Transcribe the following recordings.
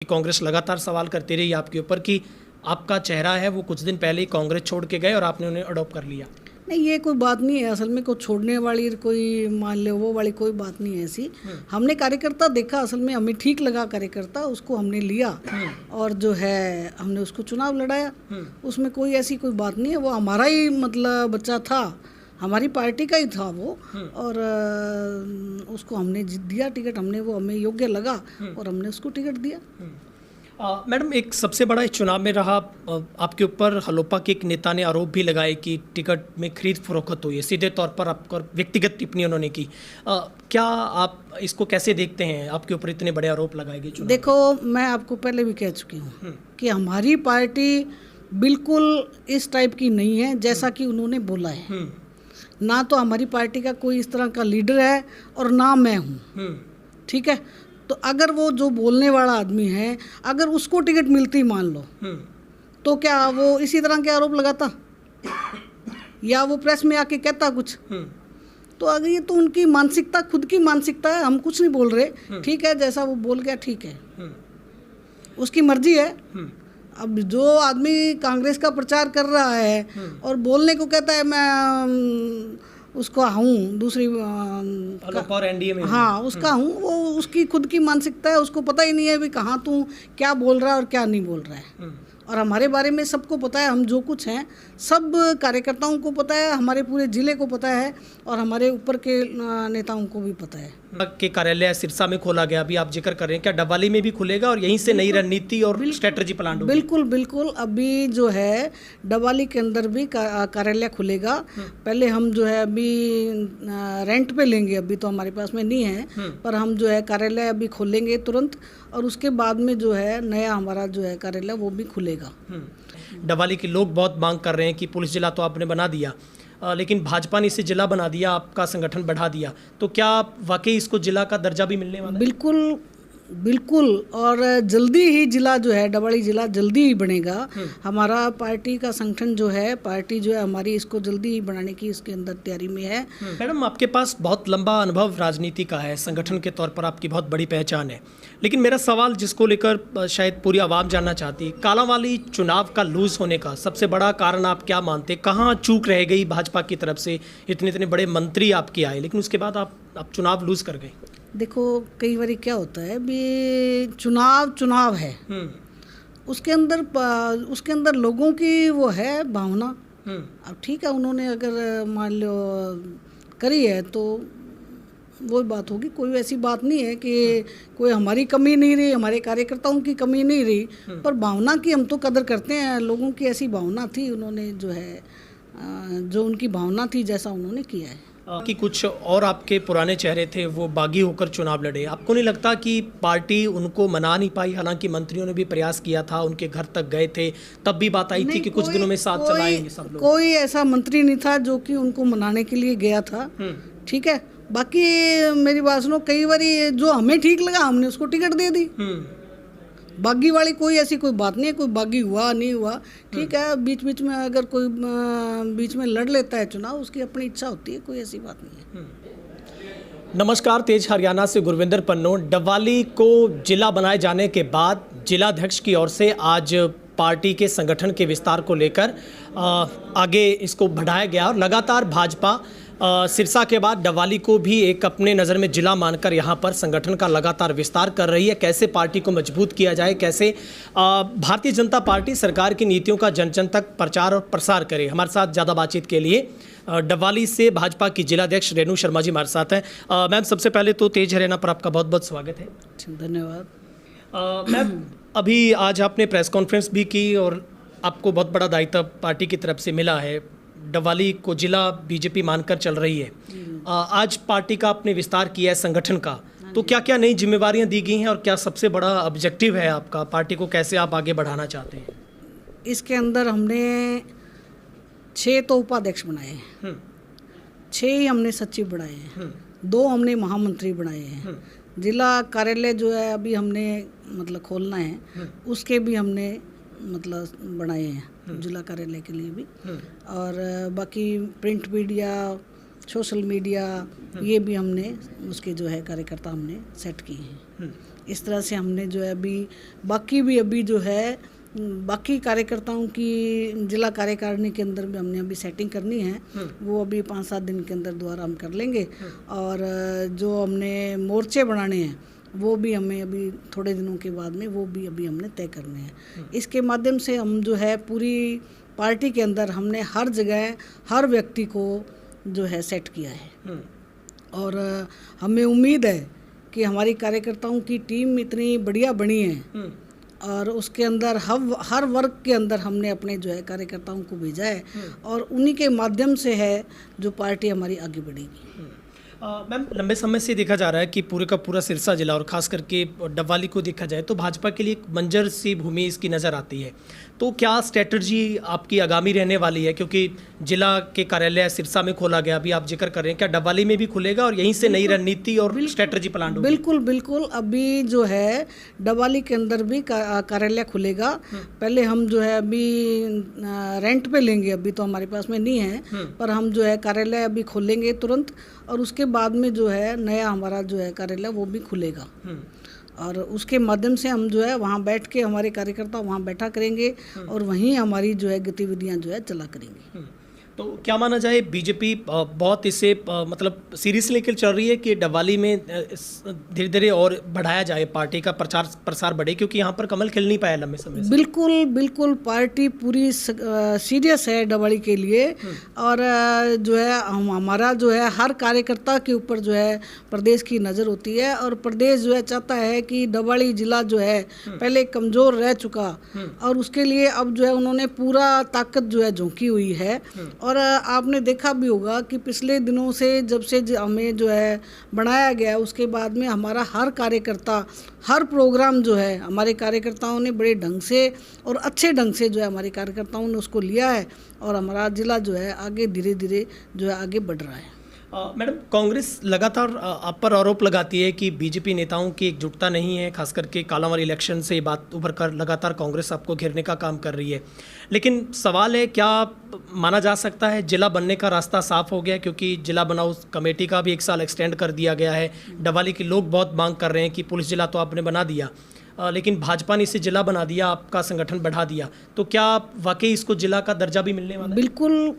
कांग्रेस लगातार सवाल करती रही आपके ऊपर कि आपका चेहरा है वो कुछ दिन पहले ही कांग्रेस छोड़ के गए और आपने उन्हें अडॉप्ट कर लिया। नहीं, ये कोई बात नहीं है। असल में कोई छोड़ने वाली कोई मान लो वो वाली कोई बात नहीं है ऐसी। हमने कार्यकर्ता देखा, असल में हमें ठीक लगा कार्यकर्ता, उसको हमने लिया और जो है हमने उसको चुनाव लड़ाया। उसमें कोई ऐसी कोई बात नहीं है। वो हमारा ही मतलब बच्चा था, हमारी पार्टी का ही था वो, और उसको हमने दिया टिकट। वो हमें योग्य लगा और हमने उसको टिकट दिया। मैडम, एक सबसे बड़ा इस चुनाव में रहा आपके ऊपर हलोपा के एक नेता ने आरोप भी लगाए कि टिकट में खरीद फरोख्त हुई है। सीधे तौर पर आपको व्यक्तिगत टिप्पणी उन्होंने की। क्या आप इसको कैसे देखते हैं? आपके ऊपर इतने बड़े आरोप लगाए गए। देखो, मैं आपको पहले भी कह चुकी हूँ कि हमारी पार्टी बिल्कुल इस टाइप की नहीं है जैसा कि उन्होंने बोला है। ना तो हमारी पार्टी का कोई इस तरह का लीडर है और ना मैं हूँ। ठीक है, तो अगर वो जो बोलने वाला आदमी है, अगर उसको टिकट मिलती मान लो, तो क्या वो इसी तरह के आरोप लगाता या वो प्रेस में आके कहता कुछ? तो अगर ये तो उनकी मानसिकता, खुद की मानसिकता है, हम कुछ नहीं बोल रहे। ठीक है, जैसा वो बोल गया ठीक है, उसकी मर्जी है। अब जो आदमी कांग्रेस का प्रचार कर रहा है और बोलने को कहता है मैं उसका हूँ दूसरी एनडीए में, हाँ उसका हूँ, वो उसकी खुद की मानसिकता है। उसको पता ही नहीं है भी कहाँ तू क्या बोल रहा है और क्या नहीं बोल रहा है। और हमारे बारे में सबको पता है, हम जो कुछ हैं सब कार्यकर्ताओं को पता है, हमारे पूरे ज़िले को पता है और हमारे ऊपर के नेताओं को भी पता है। के कार्यालय सिरसा में खोला गया, अभी आप जिक्र कर रहे हैं, क्या डबवाली में भी खुलेगा और यहीं से नई रणनीति और स्ट्रेटजी प्लान होगी? बिल्कुल बिल्कुल, अभी जो है डबवाली के अंदर भी कार्यालय खुलेगा। पहले हम जो है अभी रेंट पे लेंगे, अभी तो हमारे पास में नहीं है, पर हम जो है कार्यालय अभी खोलेंगे तुरंत, और उसके बाद में जो है नया हमारा जो है कार्यालय वो भी खुलेगा। डबवाली के लोग बहुत मांग कर रहे हैं कि पुलिस जिला तो आपने बना दिया, लेकिन भाजपा ने इसे जिला बना दिया, आपका संगठन बढ़ा दिया, तो क्या वाकई इसको जिला का दर्जा भी मिलने वाला है? बिल्कुल बिल्कुल, और जल्दी ही जिला जो है डबवाली जिला जल्दी ही बनेगा। हमारा पार्टी का संगठन जो है, पार्टी जो है हमारी, इसको जल्दी ही बनाने की इसके अंदर तैयारी में है। मैडम, आपके पास बहुत लंबा अनुभव राजनीति का है, संगठन के तौर पर आपकी बहुत बड़ी पहचान है, लेकिन मेरा सवाल जिसको लेकर शायद पूरी आवाम जानना चाहती है, कालांवाली चुनाव का लूज होने का सबसे बड़ा कारण आप क्या मानते? कहाँ चूक रह गई भाजपा की तरफ से? इतने बड़े मंत्री आपके आए, लेकिन उसके बाद आप चुनाव लूज कर गए। देखो, कई बार क्या होता है भी, चुनाव है, उसके अंदर लोगों की वो है भावना। अब ठीक है, उन्होंने अगर मान लो करी है तो वो बात होगी, कोई ऐसी बात नहीं है कि कोई हमारी कमी नहीं रही, हमारे कार्यकर्ताओं की कमी नहीं रही, पर भावना की हम तो कदर करते हैं। लोगों की ऐसी भावना थी, उन्होंने जो है जो उनकी भावना थी जैसा उन्होंने किया है। कि कुछ और आपके पुराने चेहरे थे वो बागी होकर चुनाव लड़े, आपको नहीं लगता कि पार्टी उनको मना नहीं पाई? हालांकि मंत्रियों ने भी प्रयास किया था, उनके घर तक गए थे, तब भी बात आई थी कि कुछ दिनों में साथ चलाएंगे सब लोग। कोई ऐसा मंत्री नहीं था जो कि उनको मनाने के लिए गया था। ठीक है, बाकी मेरी बात सुनो, कई बार जो हमें ठीक लगा हमने उसको टिकट दे दी। बागी वाली कोई ऐसी कोई बात नहीं है, कोई बागी हुआ नहीं हुआ, ठीक है। बीच बीच में अगर कोई बीच में लड़ लेता है चुनाव, उसकी अपनी इच्छा होती है, कोई ऐसी बात नहीं है। नमस्कार, तेज हरियाणा से गुरविंदर पन्नो। डबवाली को जिला बनाए जाने के बाद जिलाध्यक्ष की ओर से आज पार्टी के संगठन के विस्तार को लेकर आगे इसको बढ़ाया गया और लगातार भाजपा सिरसा के बाद डबवाली को भी एक अपने नज़र में जिला मानकर यहाँ पर संगठन का लगातार विस्तार कर रही है। कैसे पार्टी को मजबूत किया जाए, कैसे भारतीय जनता पार्टी सरकार की नीतियों का जन जन तक प्रचार और प्रसार करे। हमारे साथ ज़्यादा बातचीत के लिए डबवाली से भाजपा की जिलाध्यक्ष रेणु शर्मा जी हमारे साथ हैं। मैम, सबसे पहले तो तेज हरियाणा पर आपका बहुत बहुत स्वागत है। धन्यवाद। मैम, अभी आज आपने प्रेस कॉन्फ्रेंस भी की और आपको बहुत बड़ा दायित्व पार्टी की तरफ से मिला है, डबवाली को जिला बीजेपी मानकर चल रही है। आज पार्टी का आपने विस्तार किया है संगठन का, तो क्या क्या नई जिम्मेवारियां दी गई हैं और क्या सबसे बड़ा ऑब्जेक्टिव है आपका? पार्टी को कैसे आप आगे बढ़ाना चाहते हैं? इसके अंदर हमने 6 तो उपाध्यक्ष बनाए हैं, 6 ही हमने सचिव बनाए हैं, 2 हमने महामंत्री बनाए हैं। जिला कार्यालय जो है अभी हमने मतलब खोलना है, उसके भी हमने मतलब बनाए हैं, जिला कार्यालय के लिए भी। और बाकी प्रिंट मीडिया, सोशल मीडिया, ये भी हमने उसके जो है कार्यकर्ता हमने सेट किए हैं। इस तरह से हमने जो है अभी जो है बाकी कार्यकर्ताओं की जिला कार्यकारिणी के अंदर भी हमने अभी सेटिंग करनी है, वो अभी 5-7 दिन के अंदर दोबारा हम कर लेंगे। और जो हमने मोर्चे बनाने हैं वो भी हमें अभी थोड़े दिनों के बाद में वो भी अभी हमने तय करने हैं। इसके माध्यम से हम जो है पूरी पार्टी के अंदर हमने हर जगह हर व्यक्ति को जो है सेट किया है। और हमें उम्मीद है कि हमारी कार्यकर्ताओं की टीम इतनी बढ़िया बनी है और उसके अंदर हर वर्ग के अंदर हमने अपने जो है कार्यकर्ताओं को भेजा है और उन्हीं के माध्यम से है जो पार्टी हमारी आगे बढ़ेगी। मैम, लंबे समय से देखा जा रहा है कि पूरे का पूरा सिरसा जिला और ख़ास करके डबवाली को देखा जाए तो भाजपा के लिए एक बंजर सी भूमि इसकी नज़र आती है। तो क्या स्ट्रेटजी आपकी आगामी रहने वाली है, क्योंकि जिला के कार्यालय सिरसा में खोला गया, अभी आप जिक्र कर रहे हैं, क्या डबवाली में भी खुलेगा और यहीं से नई रणनीति और स्ट्रेटजी प्लान होगी? बिल्कुल अभी जो है डबवाली के अंदर भी कार्यालय खुलेगा। पहले हम जो है अभी रेंट पे लेंगे, अभी तो हमारे पास में नहीं है, पर हम जो है कार्यालय अभी खोलेंगे तुरंत और उसके बाद में जो है नया हमारा जो है कार्यालय वो भी खुलेगा। और उसके माध्यम से हम जो है वहाँ बैठ के हमारे कार्यकर्ता वहाँ बैठा करेंगे और वहीं हमारी जो है गतिविधियाँ जो है चला करेंगे। तो क्या माना जाए, बीजेपी बहुत इसे मतलब सीरियस लेकर चल रही है कि डबवाली में धीरे धीरे और बढ़ाया जाए, पार्टी का प्रसार बढ़े, क्योंकि यहाँ पर कमल खिल नहीं पाया लंबे समय से? बिल्कुल पार्टी पूरी सीरियस है डबवाली के लिए। और जो है हमारा जो है हर कार्यकर्ता के ऊपर जो है प्रदेश की नज़र होती है और प्रदेश जो है चाहता है कि डबवाली जिला जो है पहले कमज़ोर रह चुका और उसके लिए अब जो है उन्होंने पूरा ताकत जो है झोंकी हुई है। और आपने देखा भी होगा कि पिछले दिनों से जब से हमें जो है बनाया गया उसके बाद में हमारा हर कार्यकर्ता हर प्रोग्राम जो है हमारे कार्यकर्ताओं ने बड़े ढंग से और अच्छे ढंग से जो है हमारे कार्यकर्ताओं ने उसको लिया है और हमारा जिला जो है आगे धीरे धीरे जो है आगे बढ़ रहा है। मैडम, कांग्रेस लगातार आप पर आरोप लगाती है कि बीजेपी नेताओं की एकजुटता नहीं है, खास करके कालांवाली इलेक्शन से ये बात उभर कर लगातार कांग्रेस आपको घेरने का काम कर रही है। लेकिन सवाल है, क्या माना जा सकता है जिला बनने का रास्ता साफ हो गया, क्योंकि जिला बनाओ कमेटी का भी 1 साल एक्सटेंड कर दिया गया है। डबवाली के लोग बहुत मांग कर रहे हैं कि पुलिस जिला तो आपने बना दिया, लेकिन भाजपा ने इसे जिला बना दिया, आपका संगठन बढ़ा दिया, तो क्या वाकई इसको जिला का दर्जा भी मिलने वाला है?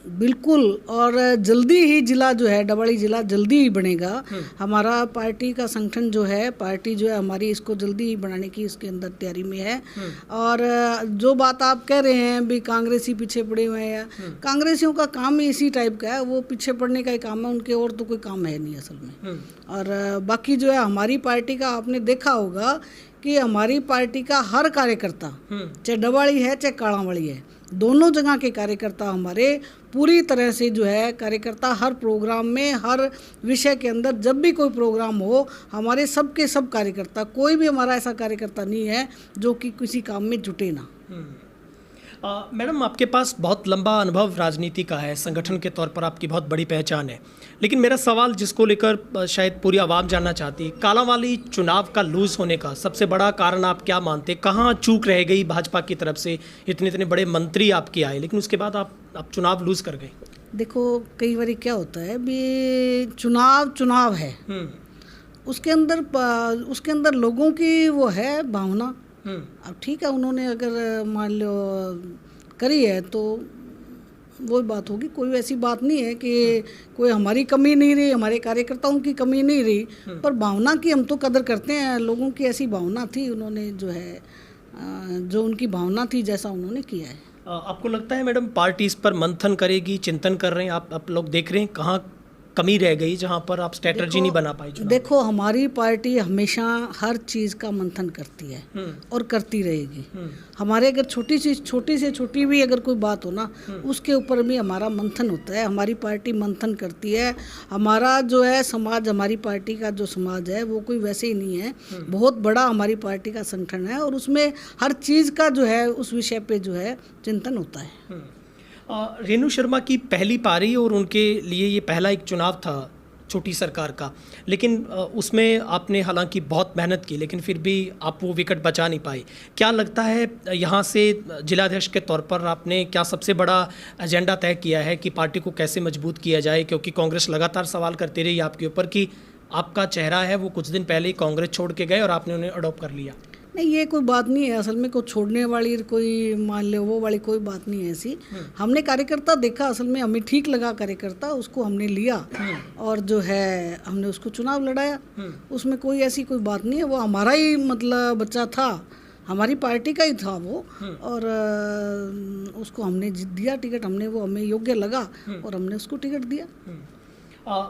बिल्कुल और जल्दी ही जिला जो है डबवाली जिला जल्दी ही बनेगा। हमारा पार्टी का संगठन जो है पार्टी जो है हमारी इसको जल्दी ही बनाने की इसके अंदर तैयारी में है। और जो बात आप कह रहे हैं भी कांग्रेसी पीछे पड़े हुए हैं, कांग्रेसियों का काम ही इसी टाइप का है, वो पीछे पड़ने का ही काम है, उनके और तो कोई काम है नहीं असल में। और बाकी जो है हमारी पार्टी का आपने देखा होगा कि हमारी पार्टी का हर कार्यकर्ता चाहे डबवाली है चाहे कालांवाली है, दोनों जगह के कार्यकर्ता हमारे पूरी तरह से जो है कार्यकर्ता हर प्रोग्राम में हर विषय के अंदर जब भी कोई प्रोग्राम हो हमारे सबके सब कार्यकर्ता, कोई भी हमारा ऐसा कार्यकर्ता नहीं है जो कि किसी काम में जुटे ना। मैडम, आपके पास बहुत लंबा अनुभव राजनीति का है, संगठन के तौर पर आपकी बहुत बड़ी पहचान है, लेकिन मेरा सवाल जिसको लेकर शायद पूरी आवाम जानना चाहती है, कालांवाली चुनाव का लूज होने का सबसे बड़ा कारण आप क्या मानते हैं? कहाँ चूक रह गई भाजपा की तरफ से? इतने बड़े मंत्री आपके आए लेकिन उसके बाद आप चुनाव लूज कर गए। देखो कई बार क्या होता है भी चुनाव है, उसके अंदर लोगों की वो है भावना। अब ठीक है, उन्होंने अगर मान लो करी है तो वो बात होगी, कोई ऐसी बात नहीं है कि कोई हमारी कमी नहीं रही, हमारे कार्यकर्ताओं की कमी नहीं रही, पर भावना की हम तो कदर करते हैं। लोगों की ऐसी भावना थी, उन्होंने जो है जो उनकी भावना थी जैसा उन्होंने किया है। आपको लगता है मैडम पार्टी इस पर मंथन करेगी, चिंतन कर रहे हैं आप लोग देख रहे हैं कहाँ कमी रह गई जहाँ पर आप स्ट्रेटजी नहीं बना पाई? देखो हमारी पार्टी हमेशा हर चीज़ का मंथन करती है और करती रहेगी। हमारे अगर छोटी से छोटी भी अगर कोई बात हो ना उसके ऊपर भी हमारा मंथन होता है। हमारी पार्टी मंथन करती है। हमारा जो है समाज, हमारी पार्टी का जो समाज है वो कोई वैसे ही नहीं है, बहुत बड़ा हमारी पार्टी का संगठन है और उसमें हर चीज़ का जो है उस विषय पे जो है चिंतन होता है। रेणु शर्मा की पहली पारी और उनके लिए ये पहला एक चुनाव था छोटी सरकार का, लेकिन उसमें आपने हालांकि बहुत मेहनत की लेकिन फिर भी आप वो विकेट बचा नहीं पाए। क्या लगता है यहाँ से जिलाध्यक्ष के तौर पर आपने क्या सबसे बड़ा एजेंडा तय किया है कि पार्टी को कैसे मजबूत किया जाए? क्योंकि कांग्रेस लगातार सवाल करती रही आपके ऊपर कि आपका चेहरा है वो कुछ दिन पहले ही कांग्रेस छोड़ के गए और आपने उन्हें अडॉप्ट कर लिया। नहीं, ये कोई बात नहीं है। असल में कोई छोड़ने वाली कोई मान ले वो वाली कोई बात नहीं है ऐसी। हमने कार्यकर्ता देखा, असल में हमें ठीक लगा कार्यकर्ता, उसको हमने लिया और जो है हमने उसको चुनाव लड़ाया। उसमें कोई ऐसी कोई बात नहीं है। वो हमारा ही मतलब बच्चा था, हमारी पार्टी का ही था वो, और उसको हमने दिया टिकट। वो हमें योग्य लगा और हमने उसको टिकट दिया।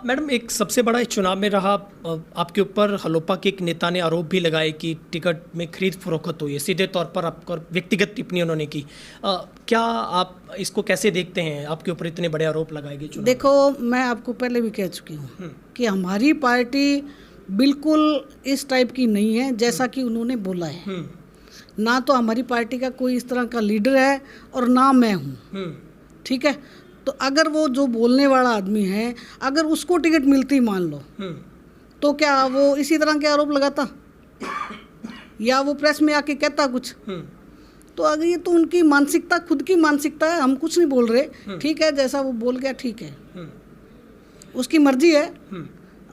मैडम, एक सबसे बड़ा इस चुनाव में रहा आपके ऊपर हलोपा के एक नेता ने आरोप भी लगाए कि टिकट में खरीद फरोख्त हुई है। सीधे तौर पर आपको व्यक्तिगत टिप्पणी उन्होंने की। क्या आप इसको कैसे देखते हैं? आपके ऊपर इतने बड़े आरोप लगाए गए। देखो, मैं आपको पहले भी कह चुकी हूँ कि हमारी पार्टी बिल्कुल इस टाइप की नहीं है जैसा कि उन्होंने बोला है। ना तो हमारी पार्टी का कोई इस तरह का लीडर है और ना मैं हूँ। ठीक है, तो अगर वो जो बोलने वाला आदमी है, अगर उसको टिकट मिलती मान लो, तो क्या वो इसी तरह के आरोप लगाता या वो प्रेस में आके कहता कुछ? तो अगर ये तो उनकी मानसिकता, खुद की मानसिकता है, हम कुछ नहीं बोल रहे। ठीक है, जैसा वो बोल गया ठीक है, उसकी मर्जी है।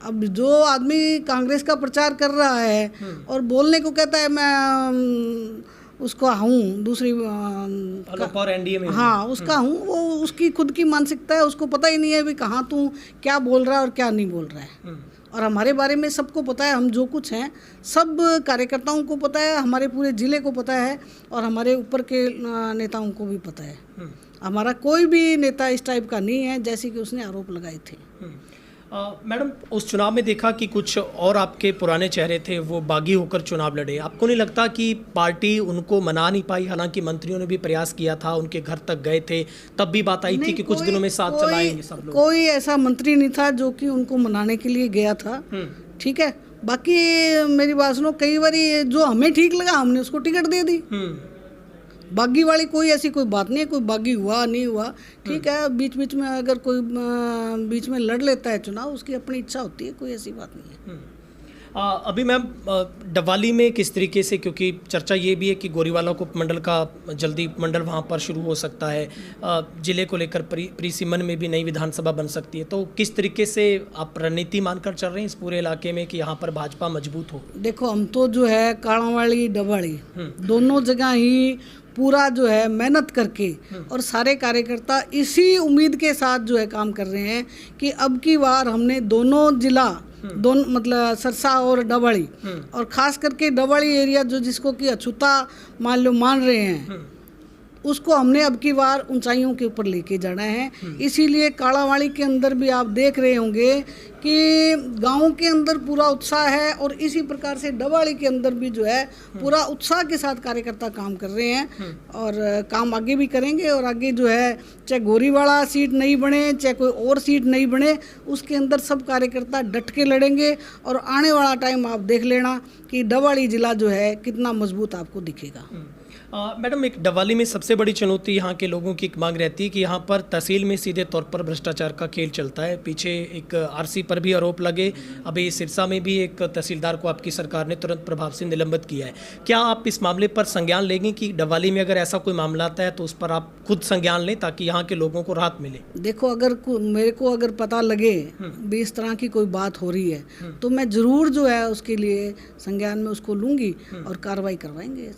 अब जो आदमी कांग्रेस का प्रचार कर रहा है और बोलने को कहता है मैं उसको हूँ दूसरी एनडीए में, हाँ उसका हूँ, वो उसकी खुद की मानसिकता है। उसको पता ही नहीं है भी कहाँ तू क्या बोल रहा है और क्या नहीं बोल रहा है। और हमारे बारे में सबको पता है, हम जो कुछ हैं सब कार्यकर्ताओं को पता है, हमारे पूरे ज़िले को पता है और हमारे ऊपर के नेताओं को भी पता है। हमारा कोई भी नेता इस टाइप का नहीं है जैसे कि उसने आरोप लगाए थे। मैडम, उस चुनाव में देखा कि कुछ और आपके पुराने चेहरे थे वो बागी होकर चुनाव लड़े। आपको नहीं लगता कि पार्टी उनको मना नहीं पाई? हालांकि मंत्रियों ने भी प्रयास किया था, उनके घर तक गए थे, तब भी बात आई थी कि कुछ दिनों में साथ चलाएंगे सब लोग। कोई ऐसा मंत्री नहीं था जो कि उनको मनाने के लिए गया था। ठीक है, बाकी मेरी बात सुनो, कई बार जो हमें ठीक लगा हमने उसको टिकट दे दी। बागी वाली कोई ऐसी कोई बात नहीं है। कोई बागी हुआ नहीं हुआ, ठीक है, बीच बीच में अगर कोई बीच में लड़ लेता है चुनाव, उसकी अपनी इच्छा होती है, कोई ऐसी बात नहीं है। अभी मैम, डवाली में किस तरीके से, क्योंकि चर्चा ये भी है कि गोरीवाला को मंडल का जल्दी मंडल वहाँ पर शुरू हो सकता है, जिले को लेकर प्री सिमन में भी नई विधानसभा बन सकती है, तो किस तरीके से आप रणनीति मानकर चल रहे हैं इस पूरे इलाके में कि यहाँ पर भाजपा मजबूत हो? देखो, हम तो जो है काड़ावाली डवाली दोनों जगह ही पूरा जो है मेहनत करके और सारे कार्यकर्ता इसी उम्मीद के साथ जो है काम कर रहे हैं कि अब की बार हमने दोनों जिला, दोनों मतलब सरसा और डवाली, और खास करके डवाली एरिया जो जिसको कि अछूता मान रहे हैं, उसको हमने अब की बार ऊंचाइयों के ऊपर लेके जाना है। इसीलिए काड़ावाली के अंदर भी आप देख रहे होंगे कि गांव के अंदर पूरा उत्साह है और इसी प्रकार से डवाली के अंदर भी जो है पूरा उत्साह के साथ कार्यकर्ता काम कर रहे हैं और काम आगे भी करेंगे। और आगे जो है चाहे गोरीवाला सीट नहीं बने, चाहे कोई और सीट नहीं बने, उसके अंदर सब कार्यकर्ता डट के लड़ेंगे और आने वाला टाइम आप देख लेना कि डवाली जिला जो है कितना मजबूत आपको दिखेगा। मैडम, एक डवाली में सबसे बड़ी चुनौती यहाँ के लोगों की मांग रहती है कि यहाँ पर तहसील में सीधे तौर पर भ्रष्टाचार का खेल चलता है। पीछे एक आरसी पर भी आरोप लगे, अभी सिरसा में भी एक तहसीलदार को आपकी सरकार ने तुरंत प्रभाव से निलंबित किया है। क्या आप इस मामले पर संज्ञान लेंगे कि डवाली में अगर ऐसा कोई मामला आता है तो उस पर आप खुद संज्ञान लें ताकि यहाँ के लोगों को राहत मिले? देखो, अगर मेरे को अगर पता लगे भी इस तरह की कोई बात हो रही है तो मैं ज़रूर जो है उसके लिए संज्ञान में उसको लूँगी और कार्रवाई करवाएंगे।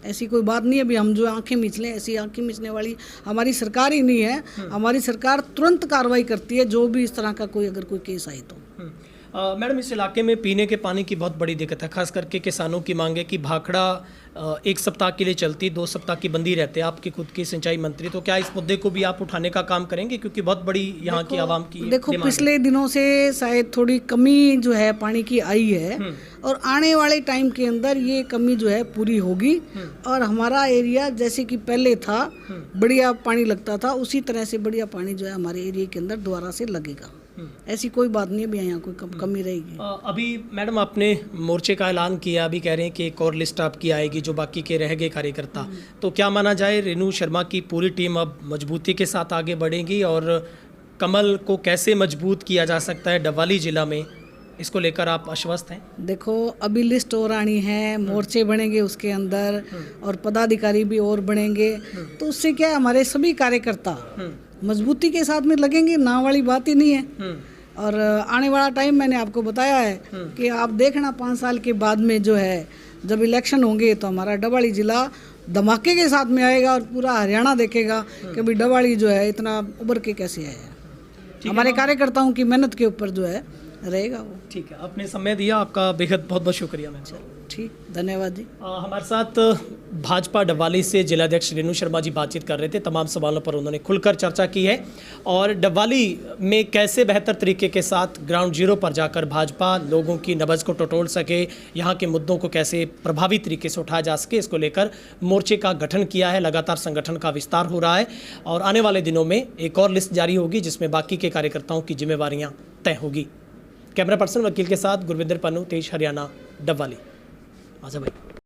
ऐसी कोई बात नहीं है भी हम जो आंखें मीच लें, ऐसी आंखें मीचने वाली हमारी सरकार ही नहीं है। हमारी सरकार तुरंत कार्रवाई करती है जो भी इस तरह का कोई अगर कोई केस आए तो। मैडम, इस इलाके में पीने के पानी की बहुत बड़ी दिक्कत है, खास करके किसानों की मांग है कि भाखड़ा 1 सप्ताह के लिए चलती, 2 सप्ताह की बंदी रहते हैं। आपके खुद के सिंचाई मंत्री, तो क्या इस मुद्दे को भी आप उठाने का काम करेंगे क्योंकि बहुत बड़ी यहाँ की आवाम की देखो, पिछले दिनों से शायद थोड़ी कमी जो है पानी की आई है और आने वाले टाइम के अंदर ये कमी जो है पूरी होगी और हमारा एरिया जैसे कि पहले था बढ़िया पानी लगता था, उसी तरह से बढ़िया पानी जो है हमारे एरिया के अंदर दोबारा से लगेगा। ऐसी कोई बात नहीं है भी यहाँ कोई कमी रहेगी। अभी मैडम, आपने मोर्चे का ऐलान किया, अभी कह रहे हैं कि एक और लिस्ट आपकी आएगी जो बाकी के रह गए कार्यकर्ता, तो क्या माना जाए रेणु शर्मा की पूरी टीम अब मजबूती के साथ आगे बढ़ेगी और कमल को कैसे मजबूत किया जा सकता है डवाली जिला में, इसको लेकर आप आश्वस्त हैं? देखो, अभी लिस्ट और आनी है, मोर्चे बनेंगे उसके अंदर और पदाधिकारी भी और बनेंगे, तो उससे क्या हमारे सभी कार्यकर्ता मजबूती के साथ में लगेंगे, ना वाली बात ही नहीं है। और आने वाला टाइम मैंने आपको बताया है कि आप देखना 5 साल के बाद में जो है जब इलेक्शन होंगे तो हमारा डवाड़ी ज़िला धमाके के साथ में आएगा और पूरा हरियाणा देखेगा कि भाई डवाड़ी जो है इतना उभर के कैसे आया। हमारे कार्यकर्ताओं की मेहनत के ऊपर जो है रहेगा वो। ठीक है, आपने समय दिया, आपका बेहद बहुत बहुत शुक्रिया मैम। ठीक, धन्यवाद जी। हमारे साथ भाजपा डबवाली से जिलाध्यक्ष रेणु शर्मा जी बातचीत कर रहे थे। तमाम सवालों पर उन्होंने खुलकर चर्चा की है और डबवाली में कैसे बेहतर तरीके के साथ ग्राउंड जीरो पर जाकर भाजपा लोगों की नब्ज़ को टटोल सके, यहाँ के मुद्दों को कैसे प्रभावी तरीके से उठाया जा सके, इसको लेकर मोर्चे का गठन किया है। लगातार संगठन का विस्तार हो रहा है और आने वाले दिनों में एक और लिस्ट जारी होगी जिसमें बाकी के कार्यकर्ताओं की जिम्मेवारियाँ तय होगी। कैमरा पर्सन वकील के साथ गुरविंदर पन्नू, तेज हरियाणा, डबवाली। आजा भाई।